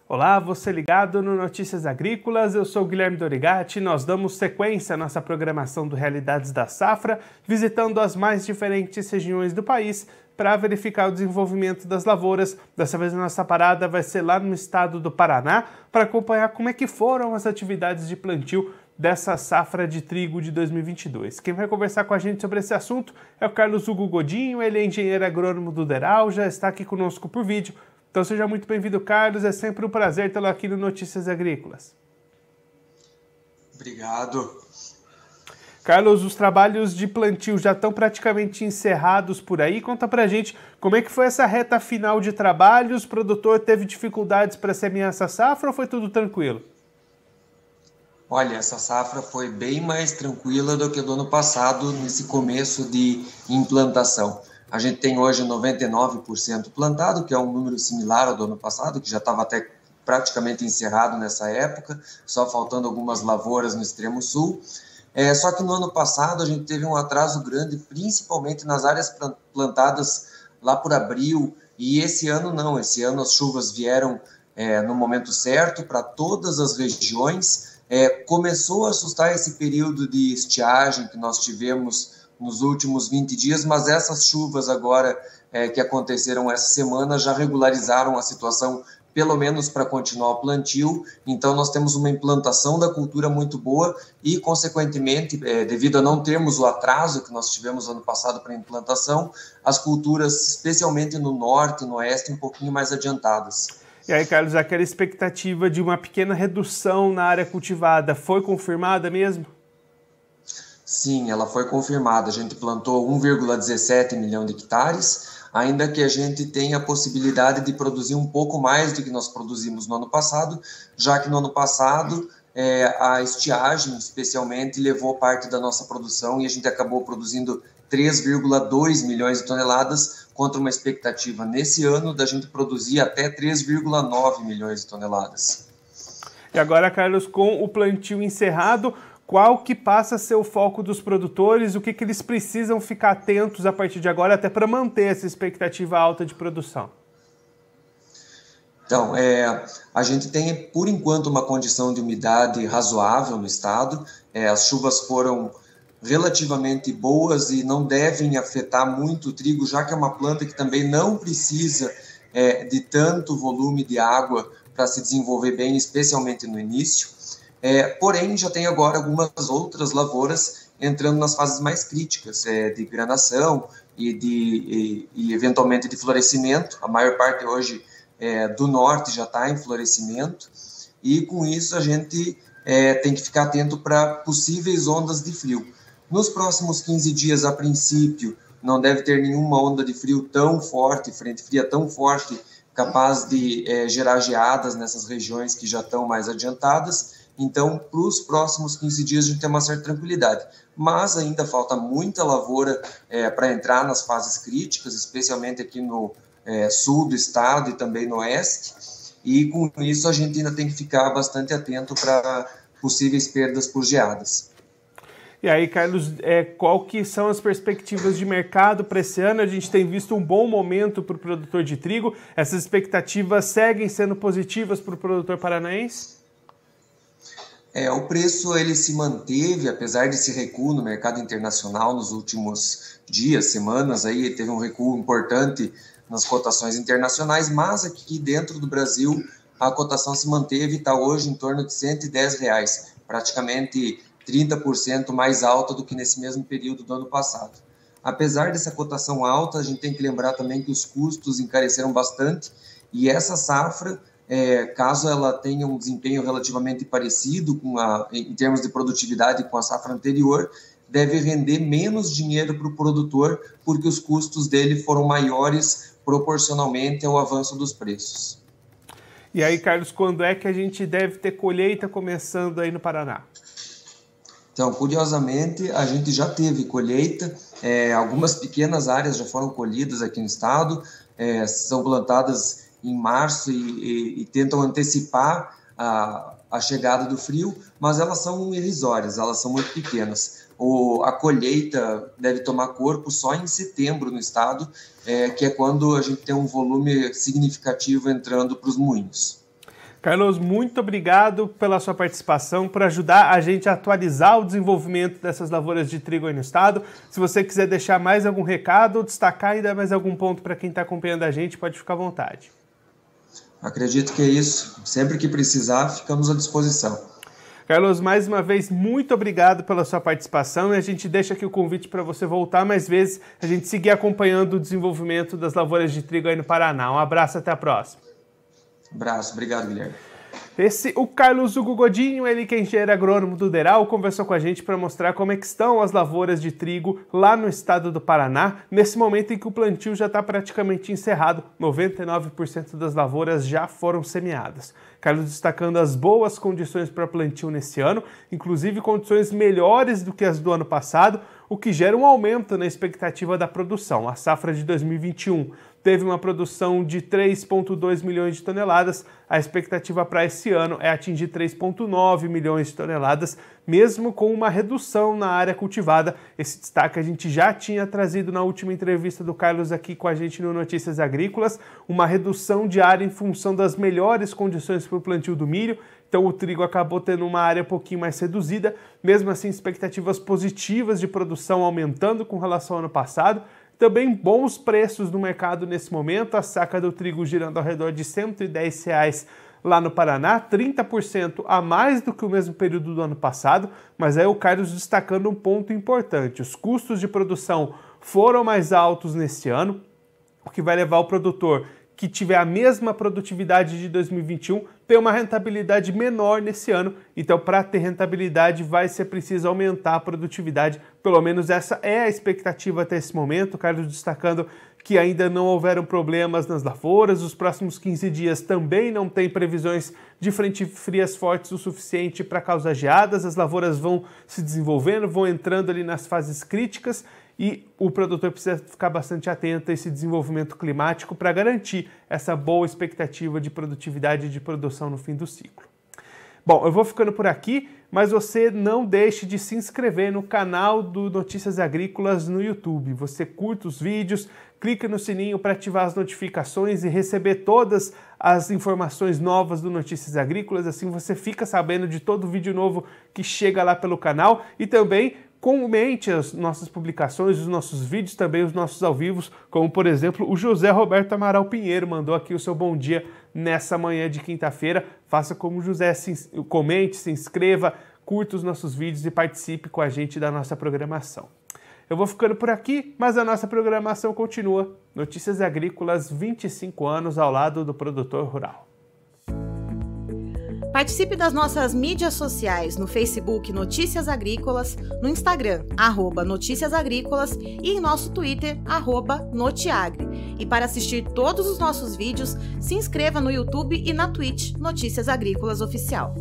Olá, você ligado no Notícias Agrícolas, eu sou o Guilherme Dorigatti. Nós damos sequência à nossa programação do Realidades da Safra, visitando as mais diferentes regiões do país para verificar o desenvolvimento das lavouras. Dessa vez a nossa parada vai ser lá no estado do Paraná para acompanhar como é que foram as atividades de plantio dessa safra de trigo de 2022. Quem vai conversar com a gente sobre esse assunto é o Carlos Hugo Godinho, ele é engenheiro agrônomo do Deral, já está aqui conosco por vídeo. Então seja muito bem-vindo, Carlos, é sempre um prazer tê-lo aqui no Notícias Agrícolas. Obrigado. Carlos, os trabalhos de plantio já estão praticamente encerrados por aí. Conta pra gente como é que foi essa reta final de trabalhos. O produtor teve dificuldades para semear essa safra ou foi tudo tranquilo? Olha, essa safra foi bem mais tranquila do que do ano passado, nesse começo de implantação. A gente tem hoje 99% plantado, que é um número similar ao do ano passado, que já estava até praticamente encerrado nessa época, só faltando algumas lavouras no extremo sul. Só que no ano passado a gente teve um atraso grande, principalmente nas áreas plantadas lá por abril, e esse ano não, esse ano as chuvas vieram no momento certo para todas as regiões. Começou a assustar esse período de estiagem que nós tivemos nos últimos 20 dias, mas essas chuvas agora que aconteceram essa semana já regularizaram a situação, pelo menos para continuar o plantio. Então nós temos uma implantação da cultura muito boa e, consequentemente, devido a não termos o atraso que nós tivemos ano passado para a implantação, as culturas, especialmente no norte e no oeste, um pouquinho mais adiantadas. E aí, Carlos, aquela expectativa de uma pequena redução na área cultivada foi confirmada mesmo? Sim, ela foi confirmada. A gente plantou 1,17 milhão de hectares, ainda que a gente tenha a possibilidade de produzir um pouco mais do que nós produzimos no ano passado, já que no ano passado a estiagem, especialmente, levou parte da nossa produção e a gente acabou produzindo 3,2 milhões de toneladas, contra uma expectativa nesse ano da gente produzir até 3,9 milhões de toneladas. E agora, Carlos, com o plantio encerrado, qual que passa a ser o foco dos produtores? O que eles precisam ficar atentos a partir de agora, até para manter essa expectativa alta de produção? Então, a gente tem, por enquanto, uma condição de umidade razoável no estado. As chuvas foram relativamente boas e não devem afetar muito o trigo, já que é uma planta que também não precisa de tanto volume de água para se desenvolver bem, especialmente no início. Porém, já tem agora algumas outras lavouras entrando nas fases mais críticas, de granação e eventualmente de florescimento. A maior parte hoje do norte já está em florescimento, e com isso a gente tem que ficar atento para possíveis ondas de frio. Nos próximos 15 dias, a princípio, não deve ter nenhuma onda de frio tão forte, frente fria tão forte, capaz de gerar geadas nessas regiões que já estão mais adiantadas. Então, para os próximos 15 dias, a gente tem uma certa tranquilidade. Mas ainda falta muita lavoura para entrar nas fases críticas, especialmente aqui no sul do estado e também no oeste. E com isso, a gente ainda tem que ficar bastante atento para possíveis perdas por geadas. E aí, Carlos, qual que são as perspectivas de mercado para esse ano? A gente tem visto um bom momento para o produtor de trigo. Essas expectativas seguem sendo positivas para o produtor paranaense? O preço ele se manteve, apesar desse recuo no mercado internacional nos últimos dias, semanas, aí teve um recuo importante nas cotações internacionais, mas aqui dentro do Brasil a cotação se manteve e está hoje em torno de R$110, praticamente 30% mais alta do que nesse mesmo período do ano passado. Apesar dessa cotação alta, a gente tem que lembrar também que os custos encareceram bastante, e essa safra, caso ela tenha um desempenho relativamente parecido em termos de produtividade com a safra anterior, deve render menos dinheiro para o produtor, porque os custos dele foram maiores proporcionalmente ao avanço dos preços. E aí, Carlos, quando é que a gente deve ter colheita começando aí no Paraná? Então, curiosamente, a gente já teve colheita, algumas pequenas áreas já foram colhidas aqui no estado, são plantadas em março e tentam antecipar a chegada do frio, mas elas são irrisórias, elas são muito pequenas. A colheita deve tomar corpo só em setembro no estado, que é quando a gente tem um volume significativo entrando para os moinhos. Carlos, muito obrigado pela sua participação, por ajudar a gente a atualizar o desenvolvimento dessas lavouras de trigo aí no estado. Se você quiser deixar mais algum recado ou destacar ainda mais algum ponto para quem está acompanhando a gente, pode ficar à vontade. Acredito que é isso. Sempre que precisar, ficamos à disposição. Carlos, mais uma vez, muito obrigado pela sua participação e a gente deixa aqui o convite para você voltar mais vezes, a gente seguir acompanhando o desenvolvimento das lavouras de trigo aí no Paraná. Um abraço, até a próxima. Abraço, obrigado, Guilherme. O Carlos Hugo Godinho, ele que é engenheiro agrônomo do DERAL, conversou com a gente para mostrar como é que estão as lavouras de trigo lá no estado do Paraná, nesse momento em que o plantio já está praticamente encerrado, 99% das lavouras já foram semeadas. Carlos destacando as boas condições para plantio nesse ano, inclusive condições melhores do que as do ano passado, o que gera um aumento na expectativa da produção. A safra de 2021 teve uma produção de 3,2 milhões de toneladas, a expectativa para esse ano é atingir 3,9 milhões de toneladas, mesmo com uma redução na área cultivada. Esse destaque a gente já tinha trazido na última entrevista do Carlos aqui com a gente no Notícias Agrícolas, uma redução de área em função das melhores condições para o plantio do milho. Então o trigo acabou tendo uma área um pouquinho mais reduzida, mesmo assim expectativas positivas de produção aumentando com relação ao ano passado. Também bons preços no mercado nesse momento, a saca do trigo girando ao redor de R$ 110 lá no Paraná, 30% a mais do que o mesmo período do ano passado, mas aí o Carlos destacando um ponto importante, os custos de produção foram mais altos nesse ano, o que vai levar o produtor que tiver a mesma produtividade de 2021 ter uma rentabilidade menor nesse ano. Então, para ter rentabilidade, vai ser preciso aumentar a produtividade. Pelo menos essa é a expectativa até esse momento. O Carlos destacando que ainda não houveram problemas nas lavouras. Os próximos 15 dias também não tem previsões de frentes frias fortes o suficiente para causar geadas. As lavouras vão se desenvolvendo, vão entrando ali nas fases críticas. E o produtor precisa ficar bastante atento a esse desenvolvimento climático para garantir essa boa expectativa de produtividade e de produção no fim do ciclo. Bom, eu vou ficando por aqui, mas você não deixe de se inscrever no canal do Notícias Agrícolas no YouTube. Você curta os vídeos, clica no sininho para ativar as notificações e receber todas as informações novas do Notícias Agrícolas, assim você fica sabendo de todo vídeo novo que chega lá pelo canal e também comente as nossas publicações, os nossos vídeos, também os nossos ao vivos, como por exemplo o José Roberto Amaral Pinheiro mandou aqui o seu bom dia nessa manhã de quinta-feira. Faça como o José, comente, se inscreva, curta os nossos vídeos e participe com a gente da nossa programação. Eu vou ficando por aqui, mas a nossa programação continua. Notícias Agrícolas, 25 anos ao lado do produtor rural. Participe das nossas mídias sociais no Facebook Notícias Agrícolas, no Instagram @Notícias Agrícolas e em nosso Twitter @Notiagre. E para assistir todos os nossos vídeos, se inscreva no YouTube e na Twitch Notícias Agrícolas Oficial.